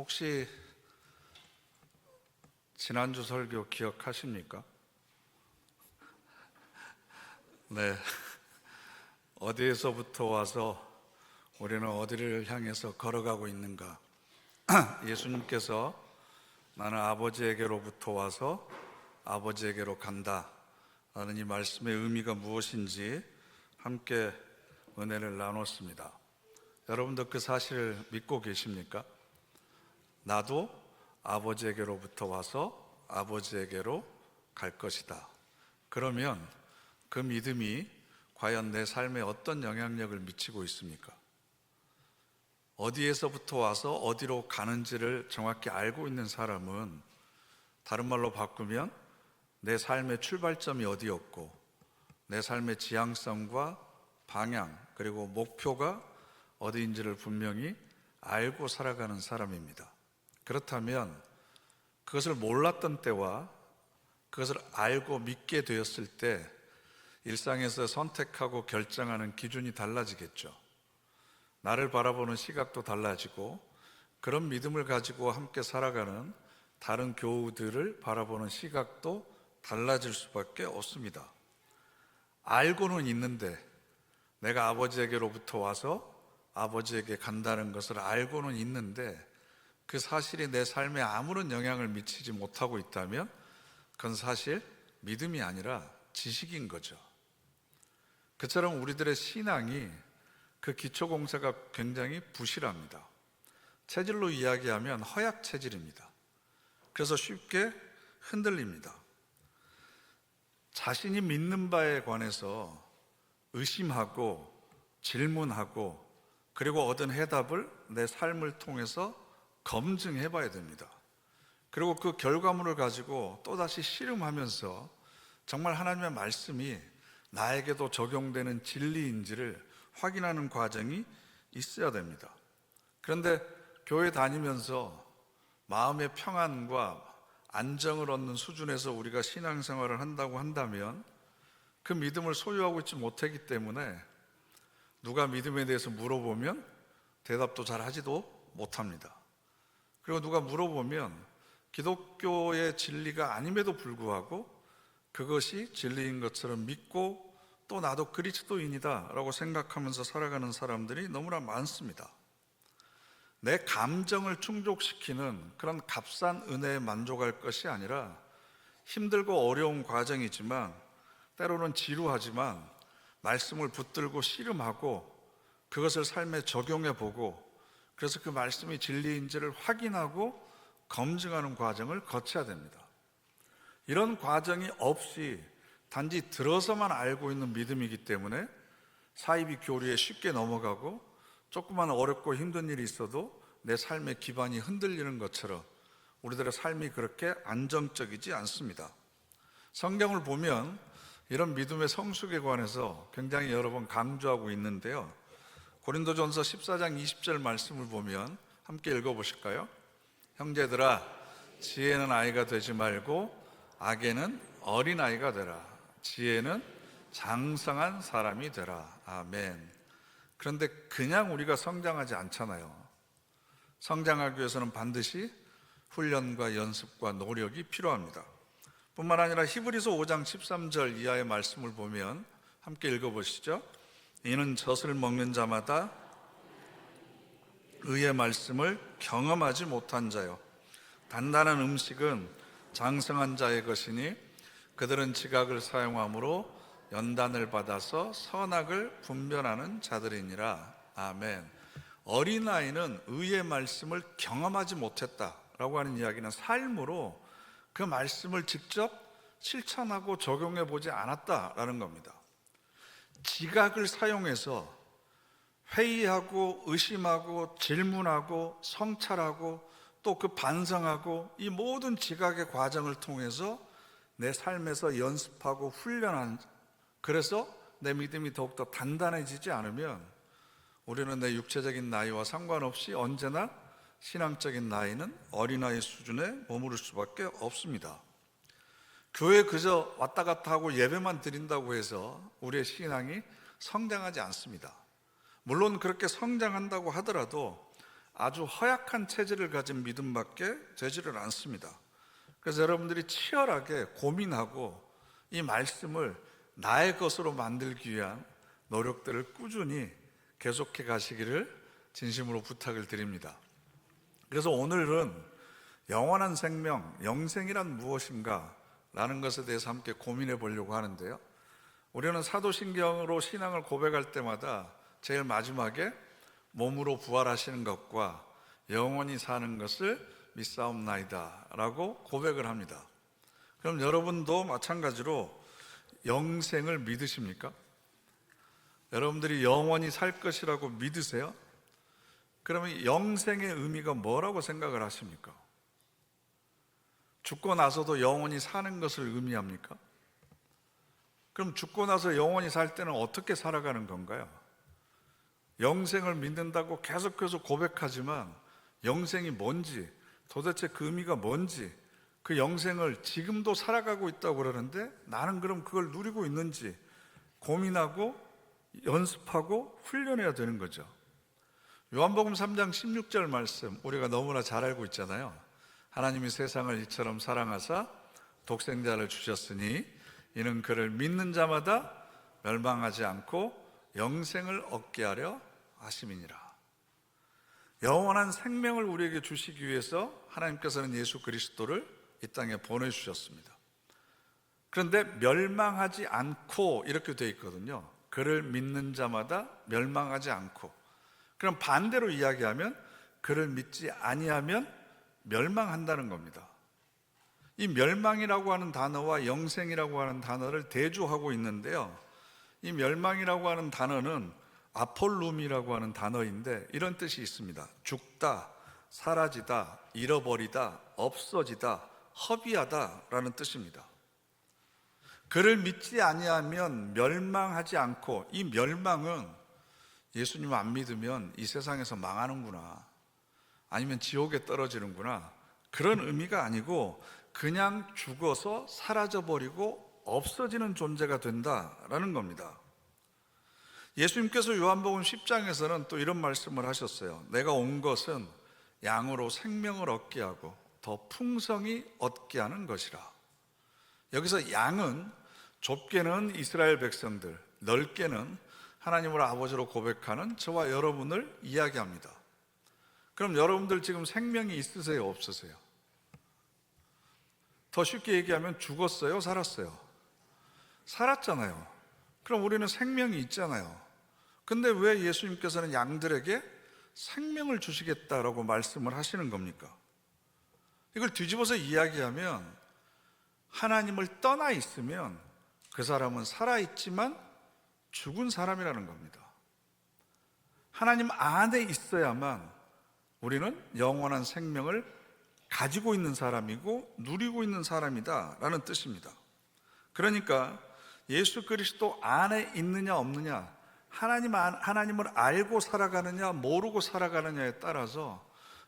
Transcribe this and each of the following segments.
혹시 지난주 설교 기억하십니까? 네. 어디에서부터 와서 우리는 어디를 향해서 걸어가고 있는가? 예수님께서 나는 아버지에게로부터 와서 아버지에게로 간다 라는 이 말씀의 의미가 무엇인지 함께 은혜를 나눴습니다. 여러분도 그 사실을 믿고 계십니까? 나도 아버지에게로부터 와서 아버지에게로 갈 것이다. 그러면 그 믿음이 과연 내 삶에 어떤 영향력을 미치고 있습니까? 어디에서부터 와서 어디로 가는지를 정확히 알고 있는 사람은, 다른 말로 바꾸면 내 삶의 출발점이 어디였고 내 삶의 지향성과 방향 그리고 목표가 어디인지를 분명히 알고 살아가는 사람입니다. 그렇다면 그것을 몰랐던 때와 그것을 알고 믿게 되었을 때 일상에서 선택하고 결정하는 기준이 달라지겠죠. 나를 바라보는 시각도 달라지고, 그런 믿음을 가지고 함께 살아가는 다른 교우들을 바라보는 시각도 달라질 수밖에 없습니다. 알고는 있는데, 내가 아버지에게로부터 와서 아버지에게 간다는 것을 알고는 있는데 그 사실이 내 삶에 아무런 영향을 미치지 못하고 있다면 그건 사실 믿음이 아니라 지식인 거죠. 그처럼 우리들의 신앙이, 그 기초공사가 굉장히 부실합니다. 체질로 이야기하면 허약 체질입니다. 그래서 쉽게 흔들립니다. 자신이 믿는 바에 관해서 의심하고 질문하고, 그리고 얻은 해답을 내 삶을 통해서 검증해 봐야 됩니다. 그리고 그 결과물을 가지고 또다시 실험하면서 정말 하나님의 말씀이 나에게도 적용되는 진리인지를 확인하는 과정이 있어야 됩니다. 그런데 교회 다니면서 마음의 평안과 안정을 얻는 수준에서 우리가 신앙생활을 한다고 한다면 그 믿음을 소유하고 있지 못하기 때문에 누가 믿음에 대해서 물어보면 대답도 잘 하지도 못합니다. 그리고 누가 물어보면 기독교의 진리가 아님에도 불구하고 그것이 진리인 것처럼 믿고, 또 나도 그리스도인이다 라고 생각하면서 살아가는 사람들이 너무나 많습니다. 내 감정을 충족시키는 그런 값싼 은혜에 만족할 것이 아니라, 힘들고 어려운 과정이지만 때로는 지루하지만 말씀을 붙들고 씨름하고 그것을 삶에 적용해 보고, 그래서 그 말씀이 진리인지를 확인하고 검증하는 과정을 거쳐야 됩니다. 이런 과정이 없이 단지 들어서만 알고 있는 믿음이기 때문에 사이비 교류에 쉽게 넘어가고, 조그만 어렵고 힘든 일이 있어도 내 삶의 기반이 흔들리는 것처럼 우리들의 삶이 그렇게 안정적이지 않습니다. 성경을 보면 이런 믿음의 성숙에 관해서 굉장히 여러 번 강조하고 있는데요, 고린도전서 14장 20절 말씀을 보면 함께 읽어보실까요? 형제들아, 지혜는 아이가 되지 말고 악에는 어린아이가 되라. 지혜는 장성한 사람이 되라. 아멘. 그런데 그냥 우리가 성장하지 않잖아요. 성장하기 위해서는 반드시 훈련과 연습과 노력이 필요합니다. 뿐만 아니라 히브리서 5장 13절 이하의 말씀을 보면 함께 읽어보시죠. 이는 젖을 먹는 자마다 의의 말씀을 경험하지 못한 자요, 단단한 음식은 장성한 자의 것이니 그들은 지각을 사용함으로 연단을 받아서 선악을 분별하는 자들이니라. 아멘. 어린아이는 의의 말씀을 경험하지 못했다라고 하는 이야기는 삶으로 그 말씀을 직접 실천하고 적용해 보지 않았다라는 겁니다. 지각을 사용해서 회의하고 의심하고 질문하고 성찰하고 또 그 반성하고, 이 모든 지각의 과정을 통해서 내 삶에서 연습하고 훈련한, 그래서 내 믿음이 더욱더 단단해지지 않으면 우리는 내 육체적인 나이와 상관없이 언제나 신앙적인 나이는 어린아이 수준에 머무를 수밖에 없습니다. 교회 그저 왔다 갔다 하고 예배만 드린다고 해서 우리의 신앙이 성장하지 않습니다. 물론 그렇게 성장한다고 하더라도 아주 허약한 체질을 가진 믿음밖에 되지를 않습니다. 그래서 여러분들이 치열하게 고민하고 이 말씀을 나의 것으로 만들기 위한 노력들을 꾸준히 계속해 가시기를 진심으로 부탁을 드립니다. 그래서 오늘은 영원한 생명, 영생이란 무엇인가 라는 것에 대해서 함께 고민해 보려고 하는데요, 우리는 사도신경으로 신앙을 고백할 때마다 제일 마지막에 몸으로 부활하시는 것과 영원히 사는 것을 믿사옵나이다 라고 고백을 합니다. 그럼 여러분도 마찬가지로 영생을 믿으십니까? 여러분들이 영원히 살 것이라고 믿으세요? 그러면 영생의 의미가 뭐라고 생각을 하십니까? 죽고 나서도 영원히 사는 것을 의미합니까? 그럼 죽고 나서 영원히 살 때는 어떻게 살아가는 건가요? 영생을 믿는다고 계속해서 고백하지만 영생이 뭔지, 도대체 그 의미가 뭔지, 그 영생을 지금도 살아가고 있다고 그러는데 나는 그럼 그걸 누리고 있는지 고민하고 연습하고 훈련해야 되는 거죠. 요한복음 3장 16절 말씀 우리가 너무나 잘 알고 있잖아요. 하나님이 세상을 이처럼 사랑하사 독생자를 주셨으니 이는 그를 믿는 자마다 멸망하지 않고 영생을 얻게 하려 하심이니라. 영원한 생명을 우리에게 주시기 위해서 하나님께서는 예수 그리스도를 이 땅에 보내주셨습니다. 그런데 멸망하지 않고 이렇게 되어 있거든요. 그를 믿는 자마다 멸망하지 않고. 그럼 반대로 이야기하면 그를 믿지 아니하면 멸망한다는 겁니다. 이 멸망이라고 하는 단어와 영생이라고 하는 단어를 대조하고 있는데요, 이 멸망이라고 하는 단어는 아폴룸이라고 하는 단어인데 이런 뜻이 있습니다. 죽다, 사라지다, 잃어버리다, 없어지다, 허비하다 라는 뜻입니다. 그를 믿지 아니하면 멸망하지 않고, 이 멸망은 예수님 안 믿으면 이 세상에서 망하는구나, 아니면 지옥에 떨어지는구나, 그런 의미가 아니고 그냥 죽어서 사라져버리고 없어지는 존재가 된다라는 겁니다. 예수님께서 요한복음 10장에서는 또 이런 말씀을 하셨어요. 내가 온 것은 양으로 생명을 얻게 하고 더 풍성히 얻게 하는 것이라. 여기서 양은 좁게는 이스라엘 백성들, 넓게는 하나님을 아버지로 고백하는 저와 여러분을 이야기합니다. 그럼 여러분들 지금 생명이 있으세요, 없으세요? 더 쉽게 얘기하면 죽었어요, 살았어요? 살았잖아요. 그럼 우리는 생명이 있잖아요. 근데 왜 예수님께서는 양들에게 생명을 주시겠다라고 말씀을 하시는 겁니까? 이걸 뒤집어서 이야기하면 하나님을 떠나 있으면 그 사람은 살아있지만 죽은 사람이라는 겁니다. 하나님 안에 있어야만 우리는 영원한 생명을 가지고 있는 사람이고 누리고 있는 사람이다라는 뜻입니다. 그러니까 예수 그리스도 안에 있느냐 없느냐, 하나님을 알고 살아가느냐 모르고 살아가느냐에 따라서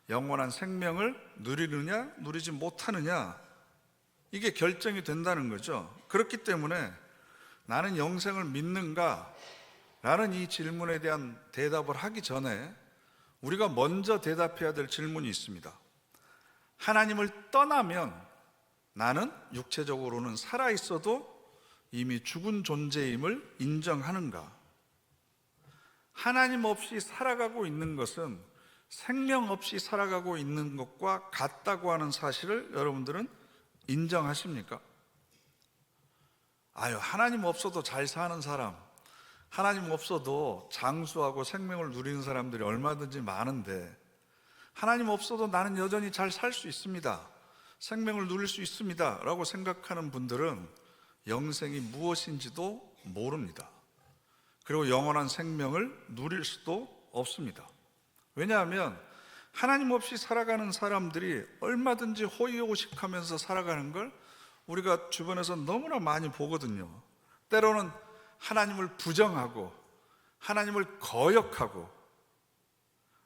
영원한 생명을 누리느냐 누리지 못하느냐, 이게 결정이 된다는 거죠. 그렇기 때문에 나는 영생을 믿는가? 라는 이 질문에 대한 대답을 하기 전에 우리가 먼저 대답해야 될 질문이 있습니다. 하나님을 떠나면 나는 육체적으로는 살아있어도 이미 죽은 존재임을 인정하는가? 하나님 없이 살아가고 있는 것은 생명 없이 살아가고 있는 것과 같다고 하는 사실을 여러분들은 인정하십니까? 하나님 없어도 잘 사는 사람, 하나님 없어도 장수하고 생명을 누리는 사람들이 얼마든지 많은데 하나님 없어도 나는 여전히 잘 살 수 있습니다, 생명을 누릴 수 있습니다 라고 생각하는 분들은 영생이 무엇인지도 모릅니다. 그리고 영원한 생명을 누릴 수도 없습니다. 왜냐하면 하나님 없이 살아가는 사람들이 얼마든지 호의호식하면서 살아가는 걸 우리가 주변에서 너무나 많이 보거든요. 때로는 하나님을 부정하고 하나님을 거역하고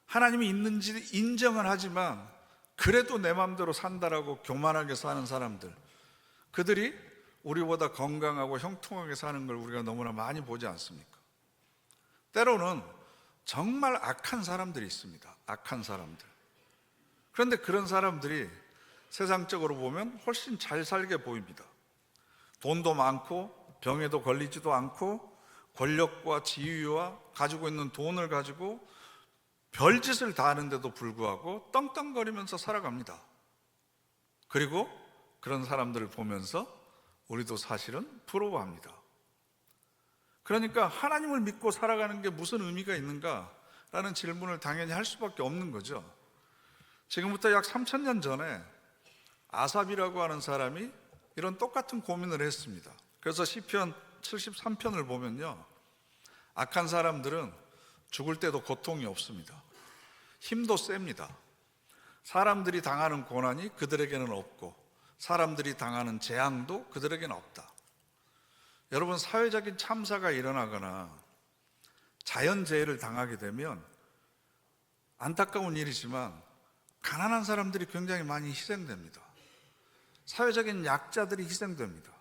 하나님이 있는지 인정을 하지만 그래도 내 마음대로 산다라고 교만하게 사는 사람들, 그들이 우리보다 건강하고 형통하게 사는 걸 우리가 너무나 많이 보지 않습니까? 때로는 정말 악한 사람들이 있습니다. 악한 사람들. 그런데 그런 사람들이 세상적으로 보면 훨씬 잘 살게 보입니다. 돈도 많고 병에도 걸리지도 않고 권력과 지위와 가지고 있는 돈을 가지고 별짓을 다 하는데도 불구하고 떵떵거리면서 살아갑니다. 그리고 그런 사람들을 보면서 우리도 사실은 부러워합니다. 그러니까 하나님을 믿고 살아가는 게 무슨 의미가 있는가라는 질문을 당연히 할 수밖에 없는 거죠. 지금부터 약 3000년 전에 아삽이라고 하는 사람이 이런 똑같은 고민을 했습니다. 그래서 시편 73편을 보면요, 악한 사람들은 죽을 때도 고통이 없습니다. 힘도 셉니다. 사람들이 당하는 고난이 그들에게는 없고 사람들이 당하는 재앙도 그들에게는 없다. 여러분, 사회적인 참사가 일어나거나 자연재해를 당하게 되면 안타까운 일이지만 가난한 사람들이 굉장히 많이 희생됩니다. 사회적인 약자들이 희생됩니다.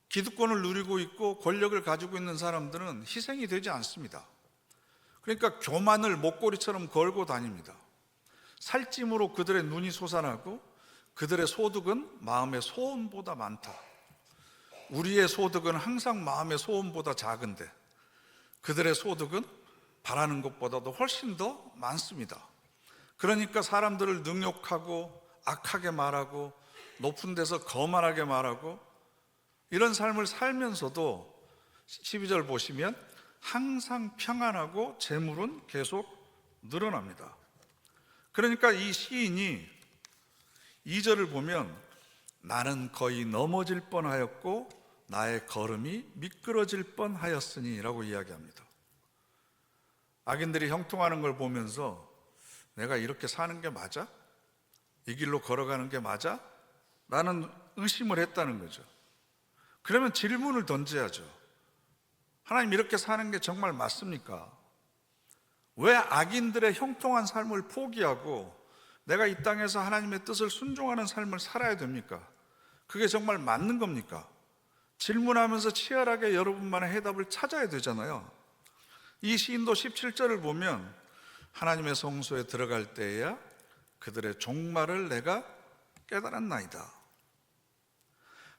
기득권을 누리고 있고 권력을 가지고 있는 사람들은 희생이 되지 않습니다. 그러니까 교만을 목걸이처럼 걸고 다닙니다. 살찜으로 그들의 눈이 솟아나고 그들의 소득은 마음의 소원보다 많다. 우리의 소득은 항상 마음의 소원보다 작은데 그들의 소득은 바라는 것보다도 훨씬 더 많습니다. 그러니까 사람들을 능욕하고 악하게 말하고 높은 데서 거만하게 말하고 이런 삶을 살면서도 12절 보시면 항상 평안하고 재물은 계속 늘어납니다. 그러니까 이 시인이 2절을 보면 나는 거의 넘어질 뻔하였고 나의 걸음이 미끄러질 뻔하였으니 라고 이야기합니다. 악인들이 형통하는 걸 보면서 내가 이렇게 사는 게 맞아? 이 길로 걸어가는 게 맞아? 라는 의심을 했다는 거죠. 그러면 질문을 던져야죠. 하나님, 이렇게 사는 게 정말 맞습니까? 왜 악인들의 형통한 삶을 포기하고 내가 이 땅에서 하나님의 뜻을 순종하는 삶을 살아야 됩니까? 그게 정말 맞는 겁니까? 질문하면서 치열하게 여러분만의 해답을 찾아야 되잖아요. 이 시인도 17절을 보면 하나님의 성소에 들어갈 때에야 그들의 종말을 내가 깨달았나이다.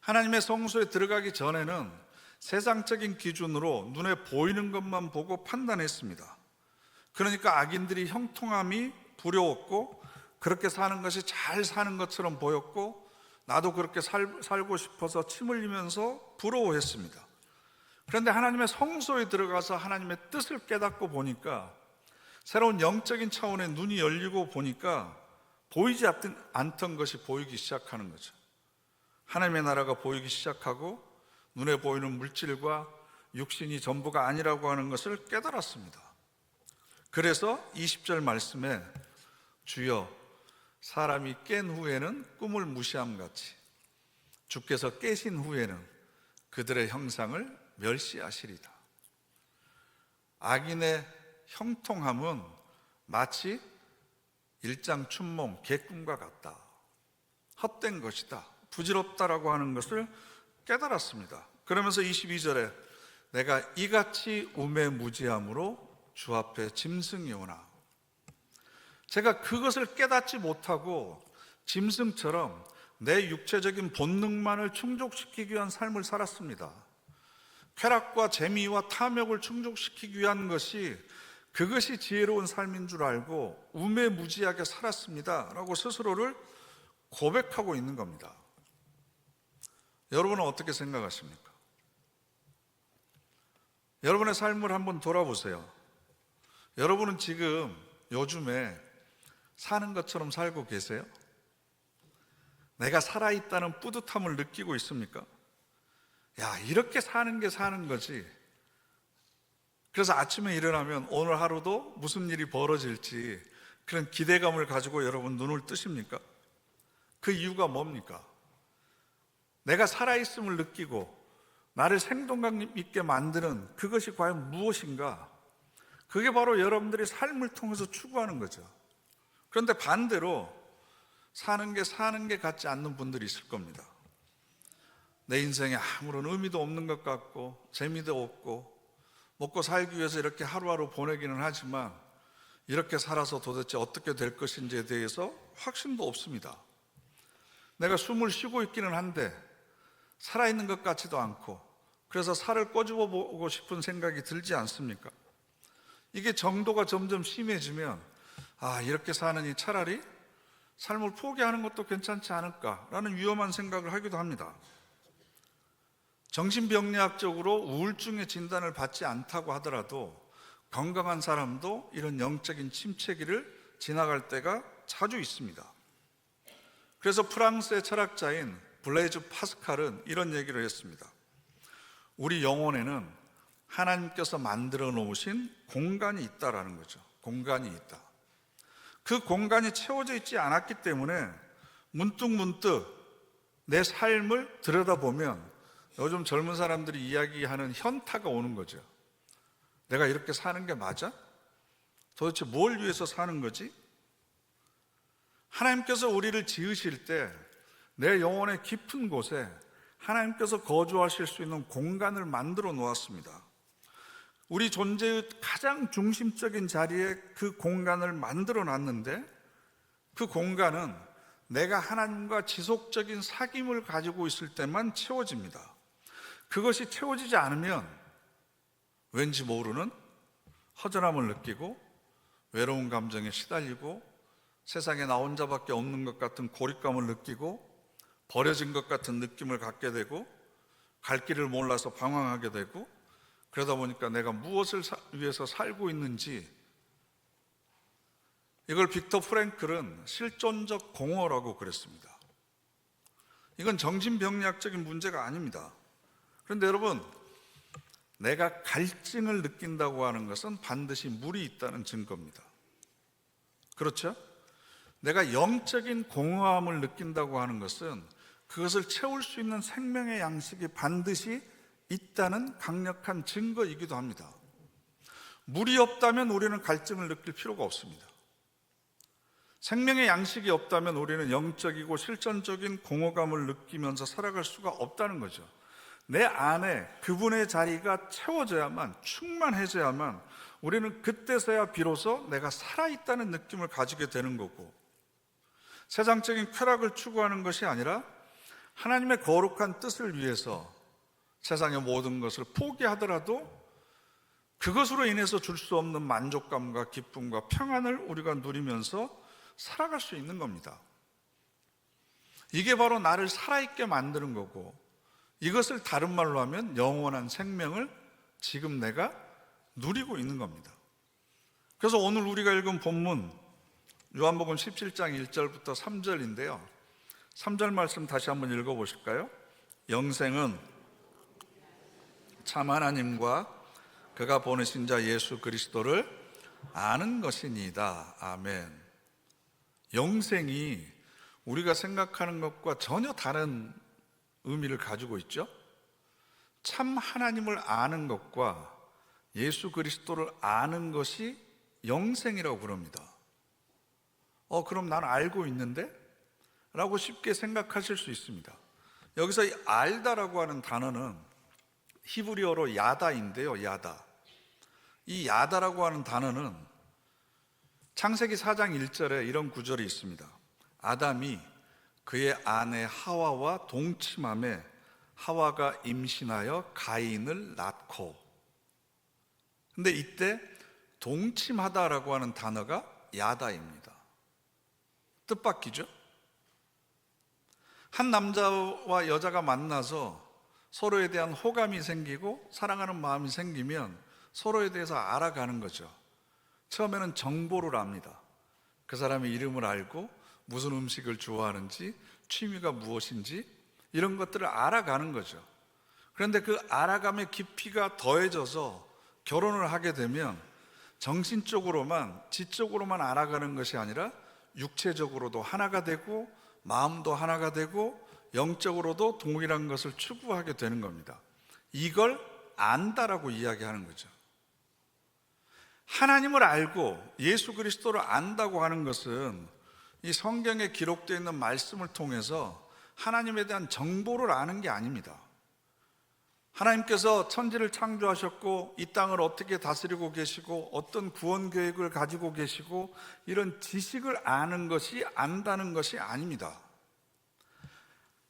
하나님의 성소에 들어가기 전에는 세상적인 기준으로 눈에 보이는 것만 보고 판단했습니다. 그러니까 악인들이 형통함이 두려웠고 그렇게 사는 것이 잘 사는 것처럼 보였고 나도 그렇게 살고 싶어서 침 흘리면서 부러워했습니다. 그런데 하나님의 성소에 들어가서 하나님의 뜻을 깨닫고 보니까 새로운 영적인 차원의 눈이 열리고 보니까 보이지 않던 것이 보이기 시작하는 거죠. 하나님의 나라가 보이기 시작하고 눈에 보이는 물질과 육신이 전부가 아니라고 하는 것을 깨달았습니다. 그래서 20절 말씀에 주여 사람이 깬 후에는 꿈을 무시함같이 주께서 깨신 후에는 그들의 형상을 멸시하시리다. 악인의 형통함은 마치 일장춘몽 개꿈과 같다. 헛된 것이다. 부질없다라고 하는 것을 깨달았습니다. 그러면서 22절에 내가 이같이 우매무지함으로 주 앞에 짐승이 오나. 제가 그것을 깨닫지 못하고 짐승처럼 내 육체적인 본능만을 충족시키기 위한 삶을 살았습니다. 쾌락과 재미와 탐욕을 충족시키기 위한 그것이 지혜로운 삶인 줄 알고 우매무지하게 살았습니다 라고 스스로를 고백하고 있는 겁니다. 여러분은 어떻게 생각하십니까? 여러분의 삶을 한번 돌아보세요. 여러분은 지금 요즘에 사는 것처럼 살고 계세요? 내가 살아있다는 뿌듯함을 느끼고 있습니까? 야, 이렇게 사는 게 사는 거지. 그래서 아침에 일어나면 오늘 하루도 무슨 일이 벌어질지 그런 기대감을 가지고 여러분 눈을 뜨십니까? 그 이유가 뭡니까? 내가 살아있음을 느끼고 나를 생동감 있게 만드는 그것이 과연 무엇인가? 그게 바로 여러분들이 삶을 통해서 추구하는 거죠. 그런데 반대로 사는 게 같지 않는 분들이 있을 겁니다. 내 인생에 아무런 의미도 없는 것 같고 재미도 없고 먹고 살기 위해서 이렇게 하루하루 보내기는 하지만 이렇게 살아서 도대체 어떻게 될 것인지에 대해서 확신도 없습니다. 내가 숨을 쉬고 있기는 한데 살아있는 것 같지도 않고, 그래서 살을 꼬집어 보고 싶은 생각이 들지 않습니까? 이게 정도가 점점 심해지면 이렇게 사느니 차라리 삶을 포기하는 것도 괜찮지 않을까라는 위험한 생각을 하기도 합니다. 정신병리학적으로 우울증의 진단을 받지 않다고 하더라도 건강한 사람도 이런 영적인 침체기를 지나갈 때가 자주 있습니다. 그래서 프랑스의 철학자인 블레이즈 파스칼은 이런 얘기를 했습니다. 우리 영혼에는 하나님께서 만들어 놓으신 공간이 있다라는 거죠. 공간이 있다. 그 공간이 채워져 있지 않았기 때문에 문득문득 내 삶을 들여다보면 요즘 젊은 사람들이 이야기하는 현타가 오는 거죠. 내가 이렇게 사는 게 맞아? 도대체 뭘 위해서 사는 거지? 하나님께서 우리를 지으실 때 내 영혼의 깊은 곳에 하나님께서 거주하실 수 있는 공간을 만들어 놓았습니다. 우리 존재의 가장 중심적인 자리에 그 공간을 만들어 놨는데, 그 공간은 내가 하나님과 지속적인 사귐을 가지고 있을 때만 채워집니다. 그것이 채워지지 않으면 왠지 모르는 허전함을 느끼고 외로운 감정에 시달리고 세상에 나 혼자밖에 없는 것 같은 고립감을 느끼고 버려진 것 같은 느낌을 갖게 되고 갈 길을 몰라서 방황하게 되고, 그러다 보니까 내가 무엇을 위해서 살고 있는지, 이걸 빅터 프랭클은 실존적 공허라고 그랬습니다. 이건 정신병리학적인 문제가 아닙니다. 그런데 여러분, 내가 갈증을 느낀다고 하는 것은 반드시 물이 있다는 증거입니다. 그렇죠? 내가 영적인 공허함을 느낀다고 하는 것은 그것을 채울 수 있는 생명의 양식이 반드시 있다는 강력한 증거이기도 합니다. 물이 없다면 우리는 갈증을 느낄 필요가 없습니다. 생명의 양식이 없다면 우리는 영적이고 실존적인 공허감을 느끼면서 살아갈 수가 없다는 거죠. 내 안에 그분의 자리가 채워져야만, 충만해져야만 우리는 그때서야 비로소 내가 살아있다는 느낌을 가지게 되는 거고, 세상적인 쾌락을 추구하는 것이 아니라 하나님의 거룩한 뜻을 위해서 세상의 모든 것을 포기하더라도 그것으로 인해서 줄 수 없는 만족감과 기쁨과 평안을 우리가 누리면서 살아갈 수 있는 겁니다. 이게 바로 나를 살아있게 만드는 거고, 이것을 다른 말로 하면 영원한 생명을 지금 내가 누리고 있는 겁니다. 그래서 오늘 우리가 읽은 본문 요한복음 17장 1절부터 3절인데요 3절 말씀 다시 한번 읽어보실까요? 영생은 참 하나님과 그가 보내신 자 예수 그리스도를 아는 것이니이다. 아멘. 영생이 우리가 생각하는 것과 전혀 다른 의미를 가지고 있죠. 참 하나님을 아는 것과 예수 그리스도를 아는 것이 영생이라고 부릅니다. 그럼 난 알고 있는데? 라고 쉽게 생각하실 수 있습니다. 여기서 이 알다라고 하는 단어는 히브리어로 야다인데요, 야다. 이 야다라고 하는 단어는 창세기 4장 1절에 이런 구절이 있습니다. 아담이 그의 아내 하와와 동침함에 하와가 임신하여 가인을 낳고. 근데 이때 동침하다라고 하는 단어가 야다입니다. 뜻밖이죠? 한 남자와 여자가 만나서 서로에 대한 호감이 생기고 사랑하는 마음이 생기면 서로에 대해서 알아가는 거죠. 처음에는 정보를 압니다. 그 사람의 이름을 알고 무슨 음식을 좋아하는지, 취미가 무엇인지 이런 것들을 알아가는 거죠. 그런데 그 알아감의 깊이가 더해져서 결혼을 하게 되면 정신적으로만, 지적으로만 알아가는 것이 아니라 육체적으로도 하나가 되고 마음도 하나가 되고 영적으로도 동일한 것을 추구하게 되는 겁니다. 이걸 안다라고 이야기하는 거죠. 하나님을 알고 예수 그리스도를 안다고 하는 것은 이 성경에 기록되어 있는 말씀을 통해서 하나님에 대한 정보를 아는 게 아닙니다. 하나님께서 천지를 창조하셨고 이 땅을 어떻게 다스리고 계시고 어떤 구원 계획을 가지고 계시고 이런 지식을 아는 것이 안다는 것이 아닙니다.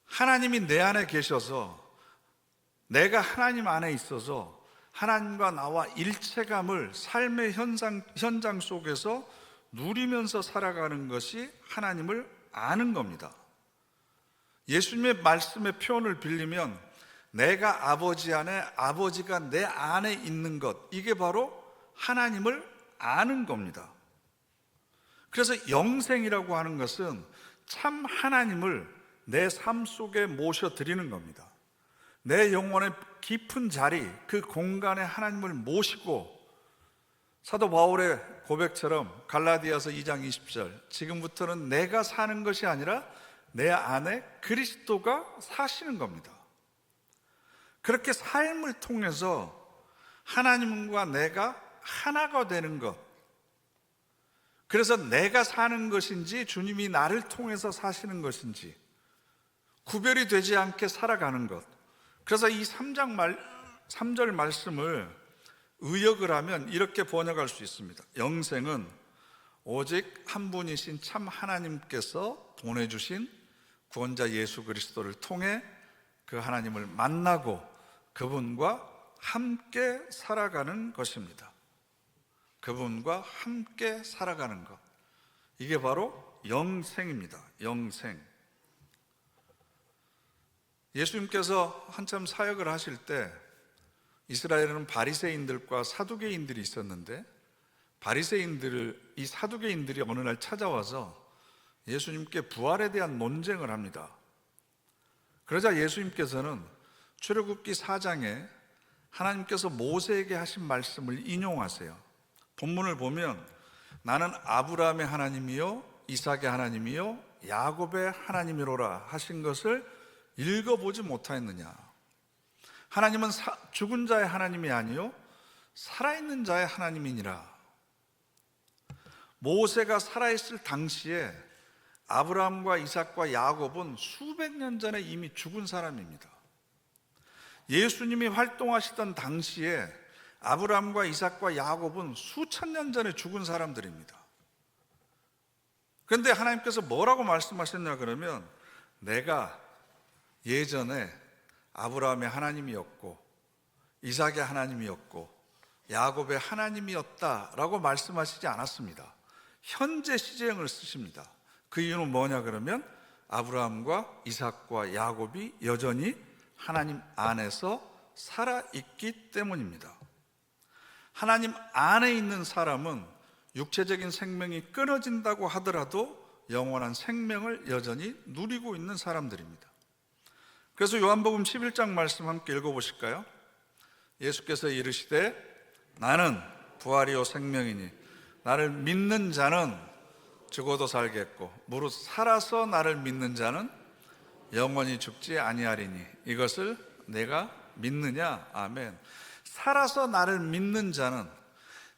하나님이 내 안에 계셔서 내가 하나님 안에 있어서 하나님과 나와 일체감을 삶의 현장 속에서 누리면서 살아가는 것이 하나님을 아는 겁니다. 예수님의 말씀의 표현을 빌리면 내가 아버지 안에, 아버지가 내 안에 있는 것, 이게 바로 하나님을 아는 겁니다. 그래서 영생이라고 하는 것은 참 하나님을 내 삶 속에 모셔드리는 겁니다. 내 영혼의 깊은 자리, 그 공간에 하나님을 모시고, 사도 바울의 고백처럼 갈라디아서 2장 20절, 지금부터는 내가 사는 것이 아니라 내 안에 그리스도가 사시는 겁니다. 그렇게 삶을 통해서 하나님과 내가 하나가 되는 것, 그래서 내가 사는 것인지 주님이 나를 통해서 사시는 것인지 구별이 되지 않게 살아가는 것. 그래서 이 3절 말씀을 의역을 하면 이렇게 번역할 수 있습니다. 영생은 오직 한 분이신 참 하나님께서 보내주신 구원자 예수 그리스도를 통해 그 하나님을 만나고 그분과 함께 살아가는 것입니다. 그분과 함께 살아가는 것, 이게 바로 영생입니다. 영생. 예수님께서 한참 사역을 하실 때 이스라엘에는 바리새인들과 사두개인들이 있었는데, 이 사두개인들이 어느 날 찾아와서 예수님께 부활에 대한 논쟁을 합니다. 그러자 예수님께서는 출애굽기 4장에 하나님께서 모세에게 하신 말씀을 인용하세요. 본문을 보면 나는 아브라함의 하나님이요 이삭의 하나님이요 야곱의 하나님이로라 하신 것을 읽어보지 못하였느냐. 하나님은 죽은 자의 하나님이 아니요 살아있는 자의 하나님이니라. 모세가 살아있을 당시에 아브라함과 이삭과 야곱은 수백 년 전에 이미 죽은 사람입니다. 예수님이 활동하시던 당시에 아브라함과 이삭과 야곱은 수천 년 전에 죽은 사람들입니다. 그런데 하나님께서 뭐라고 말씀하셨냐 그러면, 내가 예전에 아브라함의 하나님이었고 이삭의 하나님이었고 야곱의 하나님이었다라고 말씀하시지 않았습니다. 현재 시제형을 쓰십니다. 그 이유는 뭐냐 그러면 아브라함과 이삭과 야곱이 여전히 하나님 안에서 살아있기 때문입니다. 하나님 안에 있는 사람은 육체적인 생명이 끊어진다고 하더라도 영원한 생명을 여전히 누리고 있는 사람들입니다. 그래서 요한복음 11장 말씀 함께 읽어보실까요? 예수께서 이르시되 나는 부활이요 생명이니 나를 믿는 자는 죽어도 살겠고 무릇 살아서 나를 믿는 자는 영원히 죽지 아니하리니 이것을 내가 믿느냐? 아멘. 살아서 나를 믿는 자는,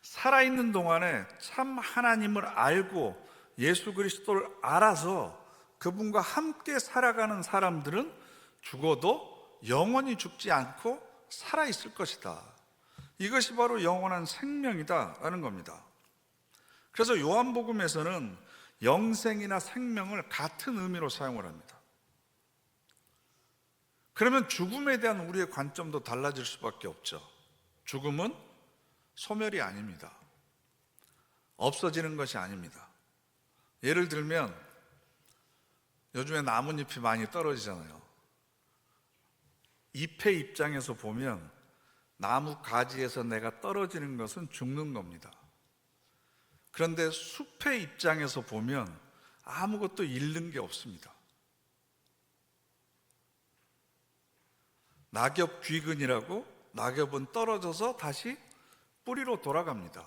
살아있는 동안에 참 하나님을 알고 예수 그리스도를 알아서 그분과 함께 살아가는 사람들은 죽어도 영원히 죽지 않고 살아있을 것이다. 이것이 바로 영원한 생명이다라는 겁니다. 그래서 요한복음에서는 영생이나 생명을 같은 의미로 사용을 합니다. 그러면 죽음에 대한 우리의 관점도 달라질 수밖에 없죠. 죽음은 소멸이 아닙니다. 없어지는 것이 아닙니다. 예를 들면 요즘에 나뭇잎이 많이 떨어지잖아요. 잎의 입장에서 보면 나무 가지에서 내가 떨어지는 것은 죽는 겁니다. 그런데 숲의 입장에서 보면 아무것도 잃는 게 없습니다. 낙엽 귀근이라고, 낙엽은 떨어져서 다시 뿌리로 돌아갑니다.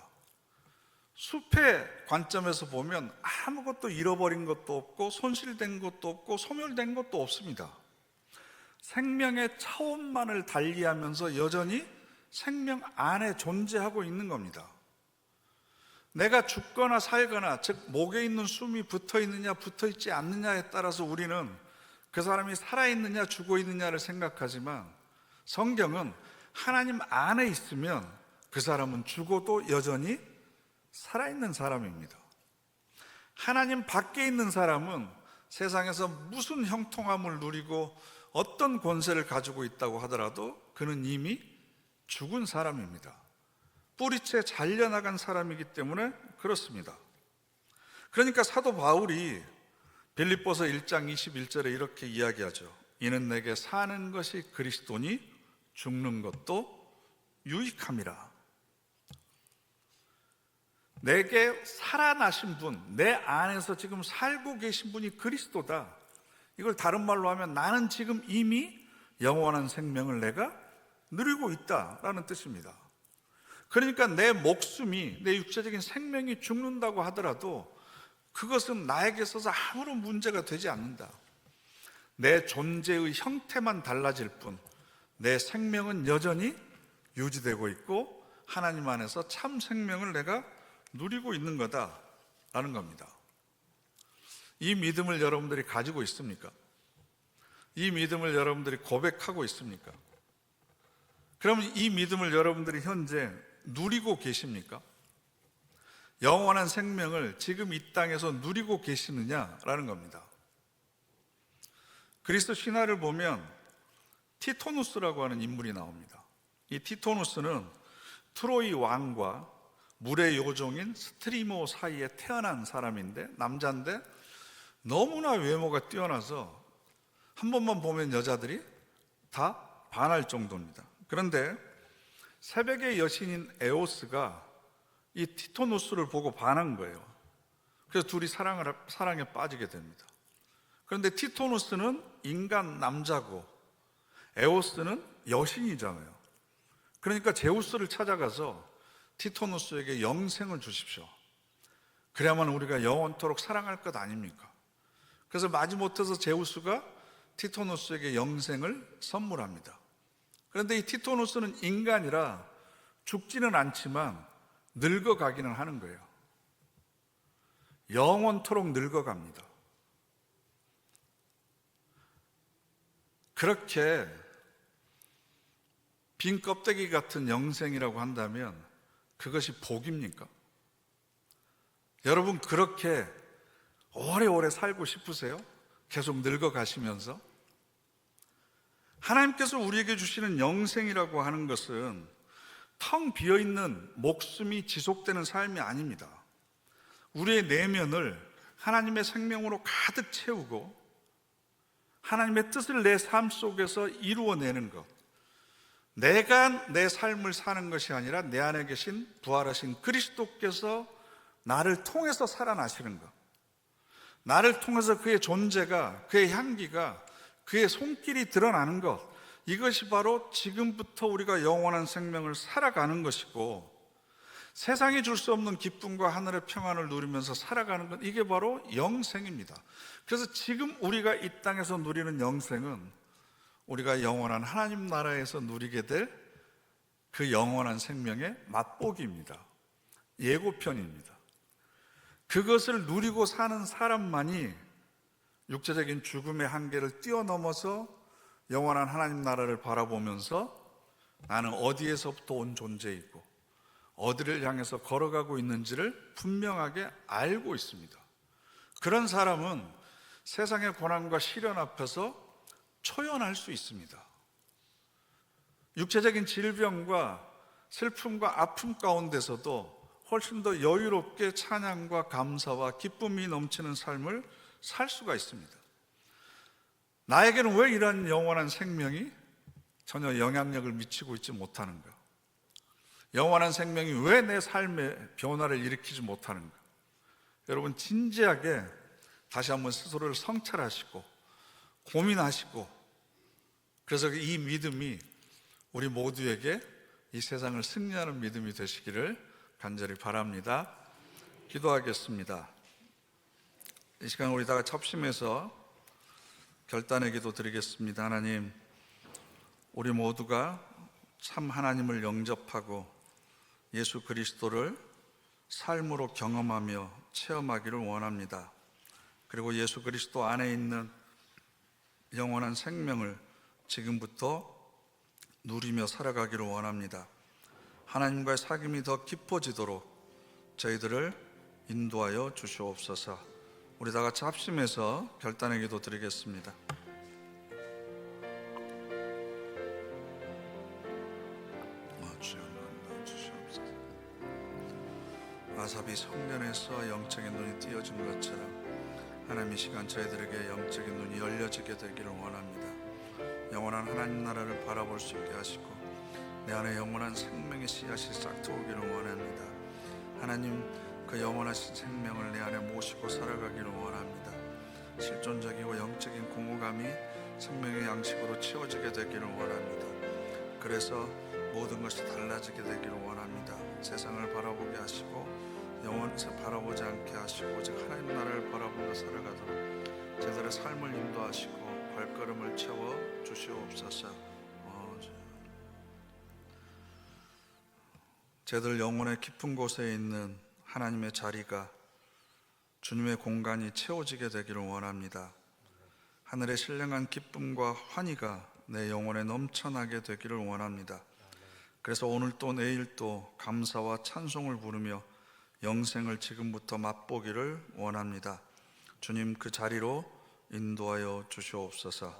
숲의 관점에서 보면 아무것도 잃어버린 것도 없고 손실된 것도 없고 소멸된 것도 없습니다. 생명의 차원만을 달리하면서 여전히 생명 안에 존재하고 있는 겁니다. 내가 죽거나 살거나, 즉 목에 있는 숨이 붙어 있느냐 붙어 있지 않느냐에 따라서 우리는 그 사람이 살아있느냐 죽어 있느냐를 생각하지만, 성경은 하나님 안에 있으면 그 사람은 죽어도 여전히 살아있는 사람입니다. 하나님 밖에 있는 사람은 세상에서 무슨 형통함을 누리고 어떤 권세를 가지고 있다고 하더라도 그는 이미 죽은 사람입니다. 뿌리채 잘려나간 사람이기 때문에 그렇습니다. 그러니까 사도 바울이 빌립보서 1장 21절에 이렇게 이야기하죠. 이는 내게 사는 것이 그리스도니 죽는 것도 유익함이라. 내게 살아나신 분, 내 안에서 지금 살고 계신 분이 그리스도다. 이걸 다른 말로 하면 나는 지금 이미 영원한 생명을 내가 누리고 있다라는 뜻입니다. 그러니까 내 목숨이, 내 육체적인 생명이 죽는다고 하더라도 그것은 나에게 있어서 아무런 문제가 되지 않는다. 내 존재의 형태만 달라질 뿐 내 생명은 여전히 유지되고 있고 하나님 안에서 참 생명을 내가 누리고 있는 거다라는 겁니다. 이 믿음을 여러분들이 가지고 있습니까? 이 믿음을 여러분들이 고백하고 있습니까? 그러면 이 믿음을 여러분들이 현재 누리고 계십니까? 영원한 생명을 지금 이 땅에서 누리고 계시느냐라는 겁니다. 그리스도 신화를 보면 티토누스라고 하는 인물이 나옵니다. 이 티토누스는 트로이 왕과 물의 요종인 스트리모 사이에 태어난 사람인데, 남자인데 너무나 외모가 뛰어나서 한 번만 보면 여자들이 다 반할 정도입니다. 그런데 새벽의 여신인 에오스가 이 티토누스를 보고 반한 거예요. 그래서 둘이 사랑에 빠지게 됩니다. 그런데 티토누스는 인간 남자고 에오스는 여신이잖아요. 그러니까 제우스를 찾아가서 티토누스에게 영생을 주십시오. 그래야만 우리가 영원토록 사랑할 것 아닙니까? 그래서 마지못해서 제우스가 티토누스에게 영생을 선물합니다. 그런데 이 티토누스는 인간이라 죽지는 않지만 늙어가기는 하는 거예요. 영원토록 늙어갑니다. 그렇게 빈 껍데기 같은 영생이라고 한다면 그것이 복입니까? 여러분, 그렇게 오래오래 살고 싶으세요? 계속 늙어가시면서? 하나님께서 우리에게 주시는 영생이라고 하는 것은 텅 비어있는 목숨이 지속되는 삶이 아닙니다. 우리의 내면을 하나님의 생명으로 가득 채우고 하나님의 뜻을 내 삶 속에서 이루어내는 것, 내가 내 삶을 사는 것이 아니라 내 안에 계신 부활하신 그리스도께서 나를 통해서 살아나시는 것, 나를 통해서 그의 존재가, 그의 향기가, 그의 손길이 드러나는 것, 이것이 바로 지금부터 우리가 영원한 생명을 살아가는 것이고, 세상이 줄 수 없는 기쁨과 하늘의 평안을 누리면서 살아가는 것, 이게 바로 영생입니다. 그래서 지금 우리가 이 땅에서 누리는 영생은 우리가 영원한 하나님 나라에서 누리게 될 그 영원한 생명의 맛보기입니다. 예고편입니다. 그것을 누리고 사는 사람만이 육체적인 죽음의 한계를 뛰어넘어서 영원한 하나님 나라를 바라보면서 나는 어디에서부터 온 존재이고 어디를 향해서 걸어가고 있는지를 분명하게 알고 있습니다. 그런 사람은 세상의 고난과 시련 앞에서 초연할 수 있습니다. 육체적인 질병과 슬픔과 아픔 가운데서도 훨씬 더 여유롭게 찬양과 감사와 기쁨이 넘치는 삶을 살 수가 있습니다. 나에게는 왜 이런 영원한 생명이 전혀 영향력을 미치고 있지 못하는가? 영원한 생명이 왜 내 삶에 변화를 일으키지 못하는가? 여러분, 진지하게 다시 한번 스스로를 성찰하시고 고민하시고, 그래서 이 믿음이 우리 모두에게 이 세상을 승리하는 믿음이 되시기를 간절히 바랍니다. 기도하겠습니다. 이 시간 우리 다 같이 합심해서 결단의 기도 드리겠습니다. 하나님, 우리 모두가 참 하나님을 영접하고 예수 그리스도를 삶으로 경험하며 체험하기를 원합니다. 그리고 예수 그리스도 안에 있는 영원한 생명을 지금부터 누리며 살아가기를 원합니다. 하나님과의 사귐이 더 깊어지도록 저희들을 인도하여 주시옵소서. 우리 다 같이 합심해서 결단의 기도 드리겠습니다. 아삽이 성전에서 영적인 눈이 띄어진 것처럼 하나님 이 시간 저희들에게 영적인 눈이 열려지게 되기를 원합니다. 영원한 하나님 나라를 바라볼 수 있게 하시고 내 안에 영원한 생명의 씨앗이 싹트오기를 원합니다. 하나님 그 영원하신 생명을 내 안에 모시고 살아가기를 원합니다. 실존적이고 영적인 공허감이 생명의 양식으로 채워지게 되기를 원합니다. 그래서 모든 것이 달라지게 되기를 원합니다. 세상을 바라보게 하시고 영원히 바라보지 않게 하시고 오직 하나님 나라를 바라보며 살아가도록 저희들의 삶을 인도하시고 발걸음을 채워 주시옵소서. 저희들 영혼의 깊은 곳에 있는 하나님의 자리가 주님의 공간이 채워지게 되기를 원합니다. 하늘의 신령한 기쁨과 환희가 내 영혼에 넘쳐나게 되기를 원합니다. 그래서 오늘 또 내일 또 감사와 찬송을 부르며 영생을 지금부터 맛보기를 원합니다. 주님 그 자리로 인도하여 주시옵소서.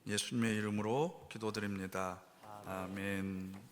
예수님의 이름으로 기도드립니다. 아멘.